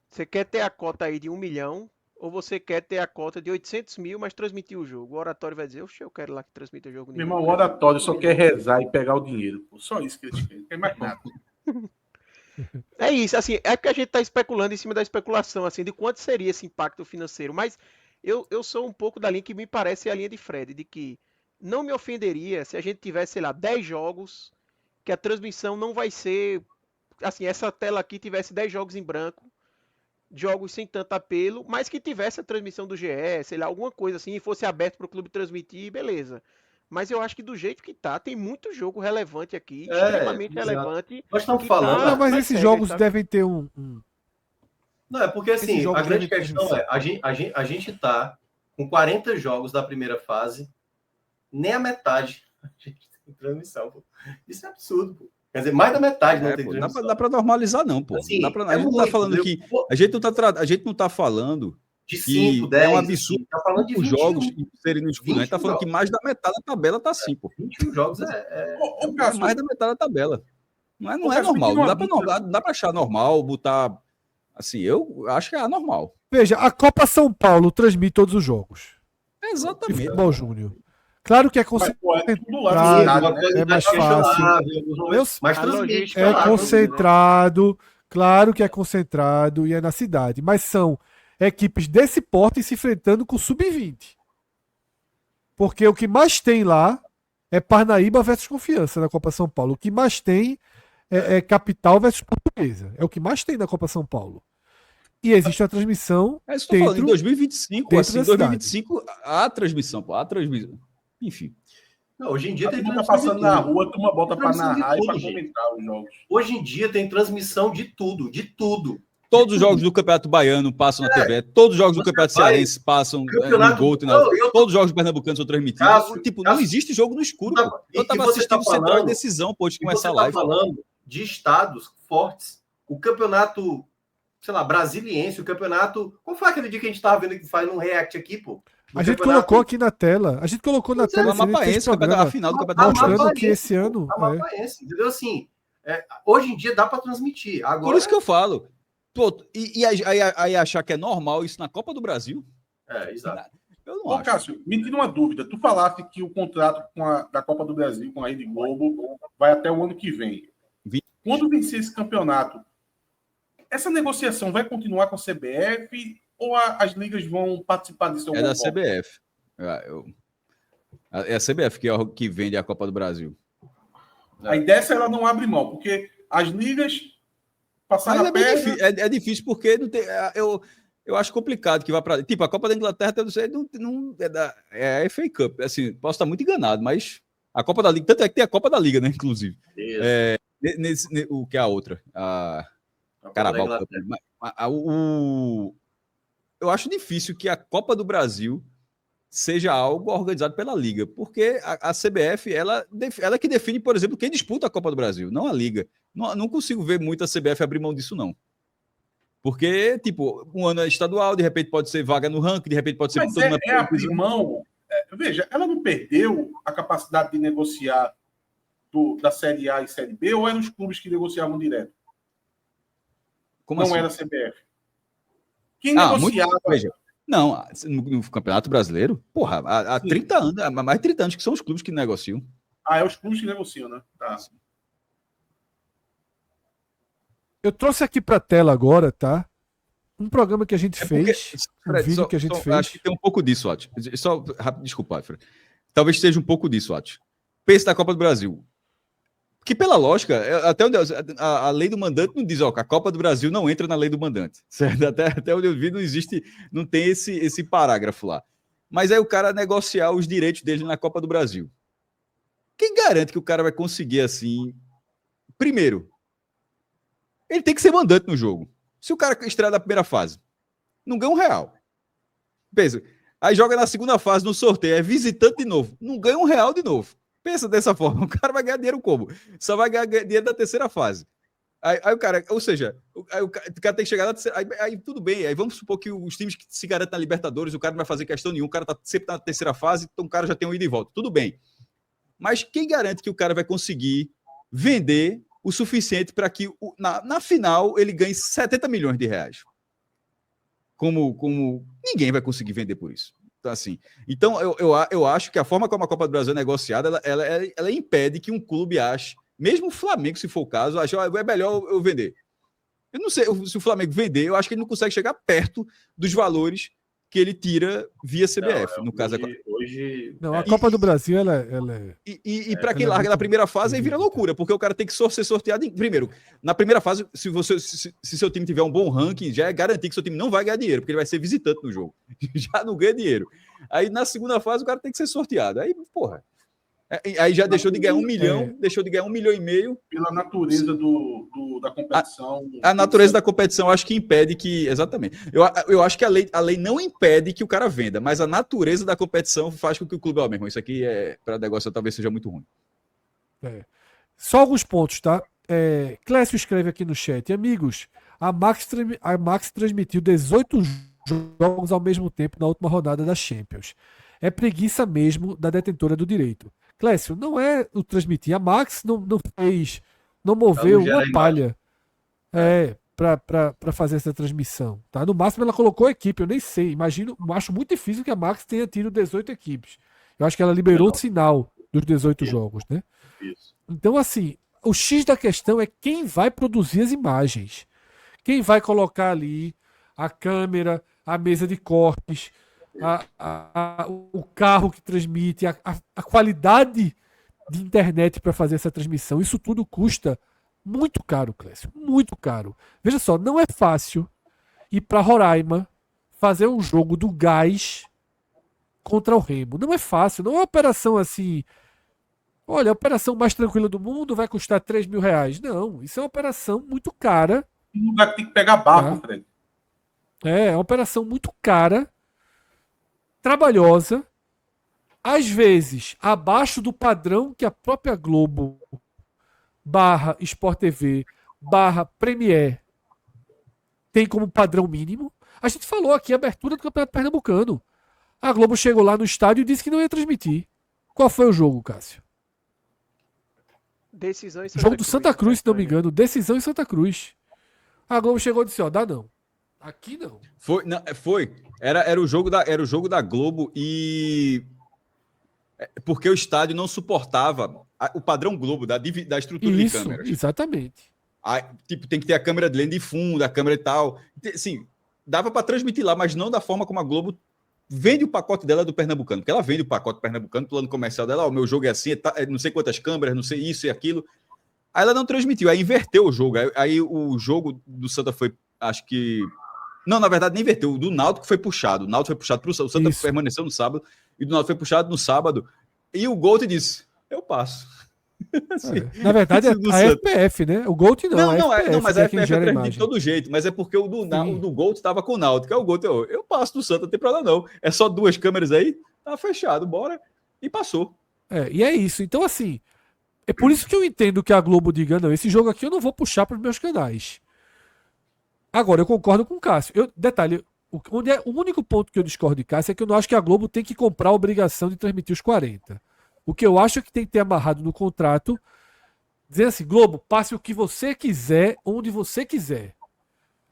Você quer ter a cota aí de 1 milhão ou você quer ter a cota de 800 mil, mas transmitir o jogo? O Oratório vai dizer, oxe, eu quero lá que transmita o jogo. Meu irmão, o Oratório só quer rezar e pegar o dinheiro. Pô. Só isso que eles querem, não quer mais nada. É isso, assim, é que a gente está especulando em cima da especulação, assim, de quanto seria esse impacto financeiro, mas eu sou um pouco da linha que me parece a linha de Fred, de que não me ofenderia se a gente tivesse, sei lá, 10 jogos, que a transmissão não vai ser, assim, essa tela aqui tivesse 10 jogos em branco, jogos sem tanto apelo, mas que tivesse a transmissão do GE, sei lá, alguma coisa assim, e fosse aberto para o clube transmitir, beleza. Mas eu acho que do jeito que tá, tem muito jogo relevante aqui, extremamente relevante. Nós estamos falando. Não, mas esses jogos devem ter Não, é porque assim, a grande questão é, a gente tá com 40 jogos da primeira fase, nem a metade a gente tem transmissão, pô. Isso é absurdo, pô. Quer dizer, mais da metade não tem transmissão. Dá para normalizar, não, pô. Assim, a gente não tá falando que... A gente não tá falando de 5, 10, é um absurdo. Tá falando de 21 jogos serem no escuro. A gente tá falando que mais da metade da tabela tá assim, pô. 21 jogos mais da metade da tabela. Não é normal. Não dá para achar normal, botar... Assim, eu acho que é anormal. Veja, a Copa São Paulo transmite todos os jogos. Exatamente. De futebol júnior. Claro que é concentrado, é mais fácil. É concentrado, claro que é concentrado e é na cidade, mas são equipes desse porte se enfrentando com sub-20. Porque o que mais tem lá é Parnaíba versus Confiança na Copa São Paulo. O que mais tem é Capital versus Portuguesa. É o que mais tem na Copa São Paulo. E existe a transmissão. Estou falando, em 2025, assim, 2025, a transmissão, pô, enfim. Não, hoje em dia tem transmissão passando na rua, a turma bota para narrar e para comentar os jogos. Hoje em dia tem transmissão de tudo, de tudo. Todos os jogos do Campeonato Baiano passam na TV, todos os jogos do Campeonato Cearense passam no Gol, todos os jogos do Pernambucano são transmitidos. Não existe jogo no escuro, pô. Eu estava assistindo Central e Decisão, pô, de começar a live. Você está falando de estados fortes. O campeonato, sei lá, brasiliense, o campeonato... Qual foi aquele dia que a gente estava vendo que faz um react aqui, pô? A gente colocou aqui na tela. A gente colocou na tela. A final do Campeonato mostrando que esse ano... Entendeu? Assim, hoje em dia dá para transmitir. Agora, por isso que eu falo. Pô, e aí achar que é normal isso na Copa do Brasil? Exato. Eu não acho. Cássio, me tira uma dúvida. Tu falaste que o contrato da Copa do Brasil com a Rede Globo vai até o ano que vem. Quando vencer esse campeonato, essa negociação vai continuar com a CBF ou as ligas vão participar disso? É da CBF. É a CBF que vende a Copa do Brasil. Aí dessa ela não abre mão, porque as ligas passaram Mas a perna. é difícil porque não tem, eu acho complicado que vá para. Tipo, a Copa da Inglaterra não é a FA Cup. Assim, posso estar muito enganado, mas a Copa da Liga. Tanto é que tem a Copa da Liga, né? Inclusive. O que é a outra? A Carabao Cup. Eu acho difícil que a Copa do Brasil seja algo organizado pela Liga, porque a CBF ela que define, por exemplo, quem disputa a Copa do Brasil, não a Liga. Não consigo ver muito a CBF abrir mão disso, não. Porque, tipo, um ano é estadual, de repente pode ser vaga no ranking, de repente pode ser... Mas abrir mão... veja, ela não perdeu a capacidade de negociar da Série A e Série B, ou eram os clubes que negociavam direto? Como não assim? Era a CBF. Quem negociava... Veja, não, no Campeonato Brasileiro, porra, há 30 anos, há mais de 30 anos que são os clubes que negociam. É os clubes que negociam, né? Tá. Eu trouxe aqui para a tela agora, tá? Um programa que a gente fez. Fred, vídeo que a gente fez. Acho que tem um pouco disso, Atos. Só rápido, desculpa, Fred. Talvez seja um pouco disso, Atos. Pense na Copa do Brasil. Que pela lógica, até onde a lei do mandante não diz, ó, que a Copa do Brasil não entra na lei do mandante. Certo? Até onde eu vi, não existe, não tem esse parágrafo lá. Mas aí o cara negociar os direitos dele na Copa do Brasil. Quem garante que o cara vai conseguir assim? Primeiro, ele tem que ser mandante no jogo. Se o cara estrear da primeira fase, não ganha R$1. Pensa. Aí joga na segunda fase, no sorteio, é visitante de novo, não ganha R$1 de novo. Pensa dessa forma, o cara vai ganhar dinheiro como? Só vai ganhar dinheiro da terceira fase. Aí o cara, ou seja, o cara tem que chegar na terceira. Aí tudo bem, aí vamos supor que os times que se garantem na Libertadores, o cara não vai fazer questão nenhuma, o cara tá sempre na terceira fase, então o cara já tem um ida e volta. Tudo bem. Mas quem garante que o cara vai conseguir vender o suficiente para que na final ele ganhe R$70 milhões? Como ninguém vai conseguir vender por isso. Então, assim, eu acho que a forma como a Copa do Brasil é negociada, ela impede que um clube ache, mesmo o Flamengo, se for o caso, ache, é melhor eu vender. Eu não sei se o Flamengo vender, eu acho que ele não consegue chegar perto dos valores que ele tira via CBF. No caso, hoje... Não, a Copa do Brasil, ela é... E para quem larga na primeira fase, aí vira loucura, porque o cara tem que ser sorteado. Primeiro, na primeira fase, se seu time tiver um bom ranking, já é garantir que seu time não vai ganhar dinheiro, porque ele vai ser visitante no jogo. Já não ganha dinheiro. Aí na segunda fase, o cara tem que ser sorteado. Aí, porra. Aí já deixou de ganhar 1 milhão, deixou de ganhar 1,5 milhão. Pela natureza da competição. A natureza da competição, eu acho que impede que... Exatamente. Eu acho que a lei não impede que o cara venda, mas a natureza da competição faz com que o clube... Ó, meu irmão, isso aqui para negócio talvez seja muito ruim. Só alguns pontos, tá? Clécio escreve aqui no chat. Amigos, a Max transmitiu 18 jogos ao mesmo tempo na última rodada da Champions. É preguiça mesmo da detentora do direito. Clécio, não é o transmitir. A Max não moveu uma palha para fazer essa transmissão. Tá? No máximo ela colocou a equipe, eu nem sei. Acho muito difícil que a Max tenha tido 18 equipes. Eu acho que ela liberou o sinal dos 18 jogos, né? Isso. Então, assim, o X da questão é quem vai produzir as imagens. Quem vai colocar ali a câmera, a mesa de cortes, o carro que transmite, a qualidade de internet para fazer essa transmissão. Isso tudo custa muito caro, Clécio. Muito caro. Veja só, não é fácil ir para Roraima fazer um jogo do Gás contra o Remo. Não é fácil. Não é uma operação assim... Olha, a operação mais tranquila do mundo vai custar R$3 mil. Não, isso é uma operação muito cara. Um lugar que tem que pegar barco, Fred. É uma operação muito cara, trabalhosa, às vezes abaixo do padrão que a própria Globo / Sport TV / Premier tem como padrão mínimo. A gente falou aqui a abertura do Campeonato Pernambucano. A Globo chegou lá no estádio e disse que não ia transmitir. Qual foi o jogo, Cássio? Decisão em Santa Jogo do Cruz, Santa Cruz, se não me Castanha. engano. Decisão em Santa Cruz. A Globo chegou e disse, ó, dá não. Aqui não. Foi. Era o jogo da Globo e... Porque o estádio não suportava o padrão Globo, da estrutura de câmeras. Exatamente. Aí, tipo, tem que ter a câmera de lente de fundo, a câmera e tal. Assim, dava para transmitir lá, mas não da forma como a Globo vende o pacote dela do Pernambucano, porque ela vende o pacote Pernambucano, plano comercial dela, o meu jogo é assim, não sei quantas câmeras, não sei isso e aquilo. Aí ela não transmitiu, aí inverteu o jogo. Aí o jogo do Santa foi, acho que... Não, na verdade, nem inverteu. O do Náutico foi puxado. O Náutico foi puxado para o Santa, Isso. permaneceu no sábado, e o do Náutico foi puxado no sábado. E o Gold disse, eu passo. Assim, Na verdade, é a FPF, né? O Gold não, não, mas a FPF gera transmite de todo jeito. Mas é porque o do Gold estava com o Náutico. O Gold, eu passo do Santa, não tem problema não. É só 2 câmeras aí, tá fechado, bora. E passou. E é isso. Então, assim, é por isso que eu entendo que a Globo diga, não, esse jogo aqui eu não vou puxar para os meus canais. Agora, eu concordo com o Cássio. Detalhe, o único ponto que eu discordo de Cássio é que eu não acho que a Globo tem que comprar a obrigação de transmitir os 40. O que eu acho que tem que ter amarrado no contrato, dizer assim, Globo, passe o que você quiser, onde você quiser.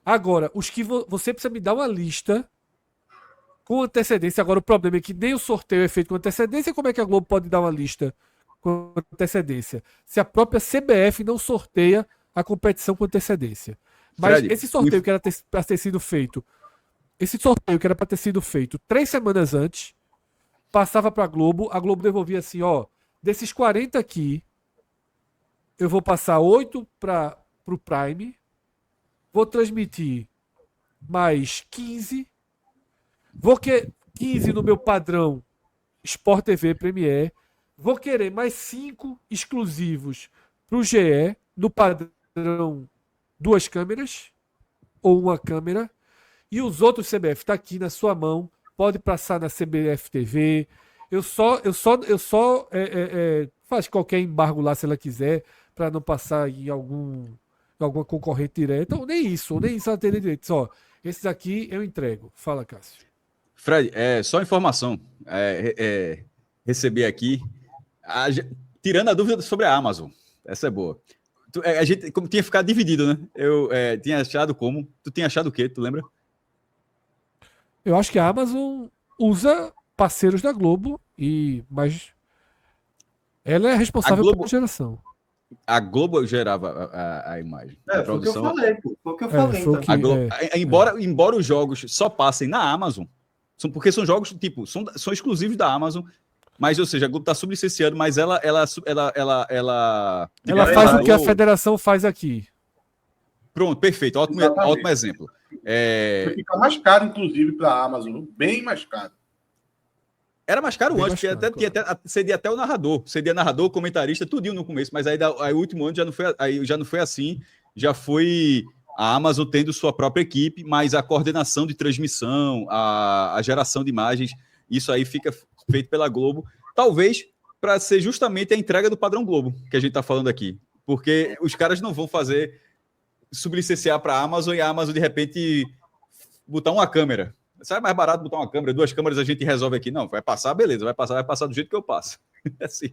Agora, os que você precisa me dar uma lista com antecedência. Agora, o problema é que nem o sorteio é feito com antecedência. Como é que a Globo pode dar uma lista com antecedência? Se a própria CBF não sorteia a competição com antecedência. Mas Fred, esse sorteio que era para ter sido feito, 3 semanas antes, passava para a Globo devolvia assim, ó, desses 40 aqui, eu vou passar 8 para o Prime, vou transmitir mais 15, 15 no meu padrão Sport TV Premier, vou querer mais 5 exclusivos para o GE, no padrão 2 câmeras, ou 1 câmera, e os outros CBF tá aqui na sua mão, pode passar na CBF TV, eu só faz qualquer embargo lá se ela quiser, para não passar em alguma concorrente direta, ou nem isso ela teria direito. Só, esses aqui eu entrego. Fala, Cássio. Fred, só informação. Recebi aqui, tirando a dúvida sobre a Amazon. Essa é boa. A gente como tinha ficado dividido, né? Eu tinha achado como. Tu tinha achado o quê? Tu lembra? Eu acho que a Amazon usa parceiros da Globo, mas ela é responsável pela geração. A Globo gerava a imagem. A produção... Foi o que eu falei, pô. Foi o que eu falei, então. Globo, embora os jogos só passem na Amazon, porque são jogos, tipo, são exclusivos da Amazon, mas, ou seja, a Globo está sublicenciando, mas ela faz o que a federação faz aqui. Pronto, perfeito. Ótimo exemplo. Vai ficar mais caro, inclusive, para a Amazon. Bem mais caro. Era mais caro antes, porque cedia até o narrador. Cedia narrador, comentarista, tudinho no começo, mas aí o último ano já não foi assim. Já foi a Amazon tendo sua própria equipe, mas a coordenação de transmissão, a geração de imagens, isso aí fica feito pela Globo. Talvez para ser justamente a entrega do padrão Globo, que a gente está falando aqui. Porque os caras não vão fazer sublicenciar para a Amazon e a Amazon, de repente, botar uma câmera. Sai mais barato botar uma câmera, 2 câmeras a gente resolve aqui. Não, vai passar, beleza, vai passar do jeito que eu passo. Assim,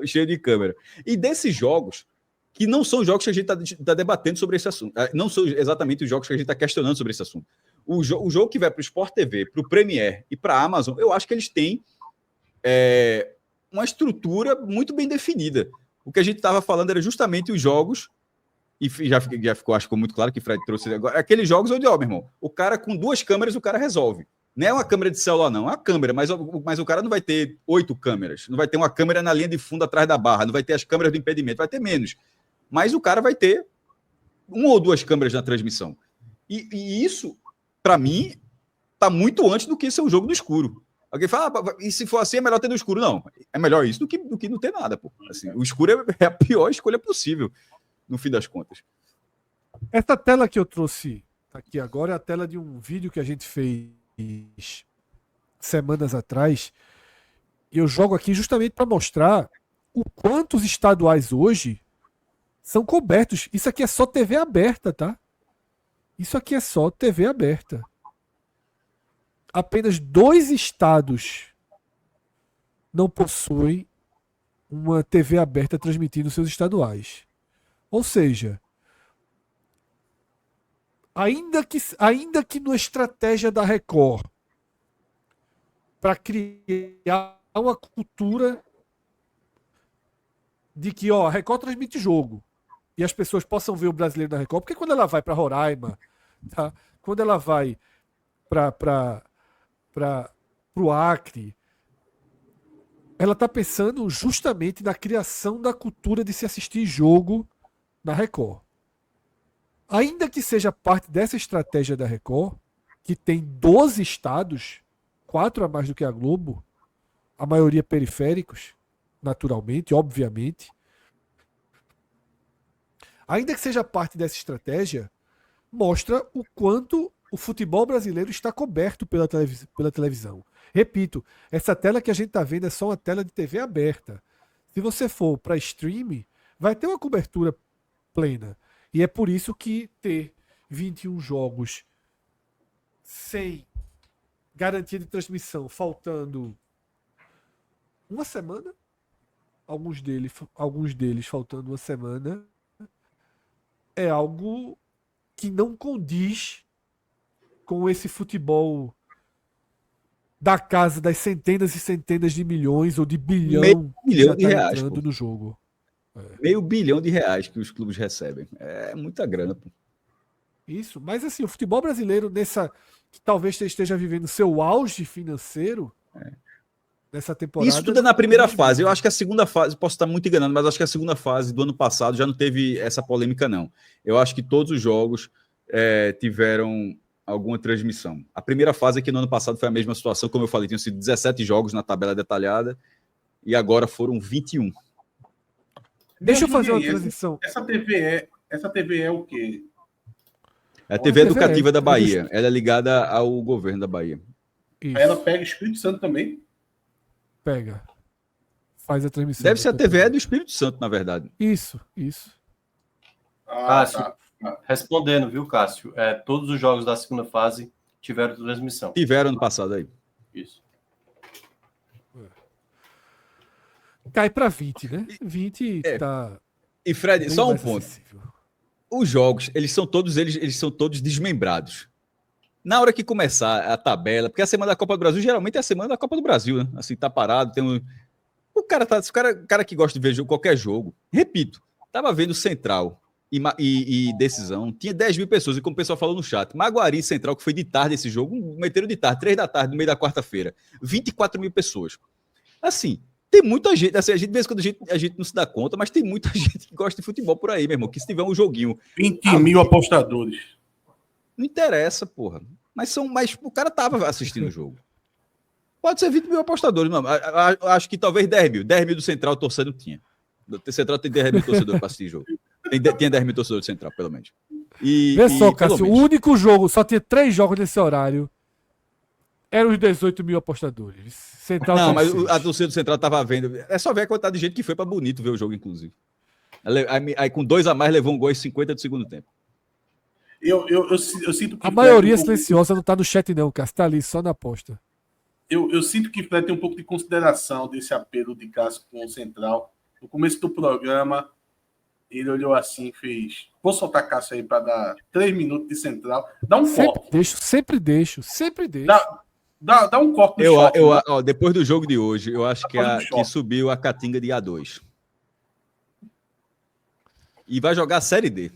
cheio de câmera. E desses jogos, que não são jogos que a gente está debatendo sobre esse assunto, não são exatamente os jogos que a gente está questionando sobre esse assunto. O jogo que vai para o Sport TV, para o Premier e para a Amazon, eu acho que eles têm uma estrutura muito bem definida. O que a gente estava falando era justamente os jogos, e já ficou, acho que ficou muito claro que o Fred trouxe agora, aqueles jogos onde, meu irmão, o cara com 2 câmeras, o cara resolve. Não é uma câmera de celular, não, é uma câmera, mas o cara não vai ter 8 câmeras, não vai ter uma câmera na linha de fundo atrás da barra, não vai ter as câmeras do impedimento, vai ter menos. Mas o cara vai ter 1 ou 2 câmeras na transmissão. E isso, para mim, tá muito antes do que ser um jogo no escuro. Alguém fala, e se for assim, é melhor ter no escuro? Não, é melhor isso do que não ter nada, pô. Assim, o escuro é a pior escolha possível, no fim das contas. Essa tela que eu trouxe aqui agora é a tela de um vídeo que a gente fez semanas atrás. E eu jogo aqui justamente para mostrar o quanto os estaduais hoje são cobertos. Isso aqui é só TV aberta, tá? Isso aqui é só TV aberta. Apenas 2 estados não possuem uma TV aberta transmitindo seus estaduais. Ou seja, ainda que na estratégia da Record para criar uma cultura de que a Record transmite jogo e as pessoas possam ver o brasileiro na Record, porque quando ela vai para Roraima, tá? Quando ela vai para pro Acre, ela está pensando justamente na criação da cultura de se assistir jogo na Record. Ainda que seja parte dessa estratégia da Record, que tem 12 estados, 4 a mais do que a Globo, a maioria periféricos, naturalmente, obviamente. Ainda que seja parte dessa estratégia, mostra o quanto o futebol brasileiro está coberto pela televisão. Repito, essa tela que a gente está vendo é só uma tela de TV aberta. Se você for para streaming, vai ter uma cobertura plena. E é por isso que ter 21 jogos sem garantia de transmissão, faltando uma semana, alguns deles faltando uma semana, é algo que não condiz com esse futebol da casa das centenas e centenas de milhões ou de bilhão Meio bilhão já de tá reais, entrando pô. no jogo. R$500 bilhão que os clubes recebem. É muita grana, pô. Isso, mas assim, o futebol brasileiro que talvez esteja vivendo seu auge financeiro nessa temporada. Isso tudo é na primeira fase. Eu acho que a segunda fase, posso estar muito enganando, mas acho que a segunda fase do ano passado já não teve essa polêmica, não. Eu acho que todos os jogos tiveram alguma transmissão. A primeira fase aqui no ano passado foi a mesma situação, como eu falei, tinham sido 17 jogos na tabela detalhada e agora foram 21. Deixa eu fazer uma transição. Essa TV é o quê? É a TV Educativa da Bahia. Ela é ligada ao governo da Bahia. Isso. Aí ela pega Espírito Santo também? Pega. Faz a transmissão. Deve ser a TV do Espírito Santo, na verdade. Isso. Cássio, respondendo, viu, Cássio? Todos os jogos da segunda fase tiveram transmissão. Tiveram ano passado aí. Isso. Cai para 20, né? 20 tá. E Fred, só um mais ponto. acessível. Os jogos, eles são todos desmembrados. Na hora que começar a tabela, porque a semana da Copa do Brasil geralmente é a semana da Copa do Brasil, né? Assim, tá parado, tem um... O cara que gosta de ver qualquer jogo, repito, tava vendo Central e Decisão, tinha 10 mil pessoas, e como o pessoal falou no chat, Maguari Central, que foi de tarde esse jogo, meteram de tarde, 3 da tarde, no meio da quarta-feira, 24 mil pessoas. Assim, tem muita gente, assim, de vez em quando a gente não se dá conta, mas tem muita gente que gosta de futebol por aí, meu irmão, que se tiver um joguinho... 20 mil apostadores. Não interessa, porra. Mas o cara tava assistindo o jogo. Pode ser 20 mil apostadores, não. Acho que talvez 10 mil. 10 mil do Central torcendo tinha. O Central tem 10 mil torcedores para assistir jogo. Tinha 10 mil torcedores do Central, pelo menos. Vê só, Cássio, o único jogo, só tinha 3 jogos nesse horário. Eram os 18 mil apostadores. Central não, mas a torcida do Central tava vendo. É só ver a quantidade de gente que foi para Bonito ver o jogo, inclusive. Aí com 2 a mais levou um gol em 50 do segundo tempo. Eu sinto que a maioria silenciosa não tá no chat, não, Cássio. Tá ali só na aposta. Eu sinto que Fred tem um pouco de consideração desse apelo de Cássio com o Central. No começo do programa, ele olhou assim e fez: vou soltar Cássio aí para dar 3 minutos de Central. Dá um corte. Sempre deixo. Dá um corte no choque, né? Depois do jogo de hoje, eu acho que subiu a Caatinga de A2. E vai jogar a Série D.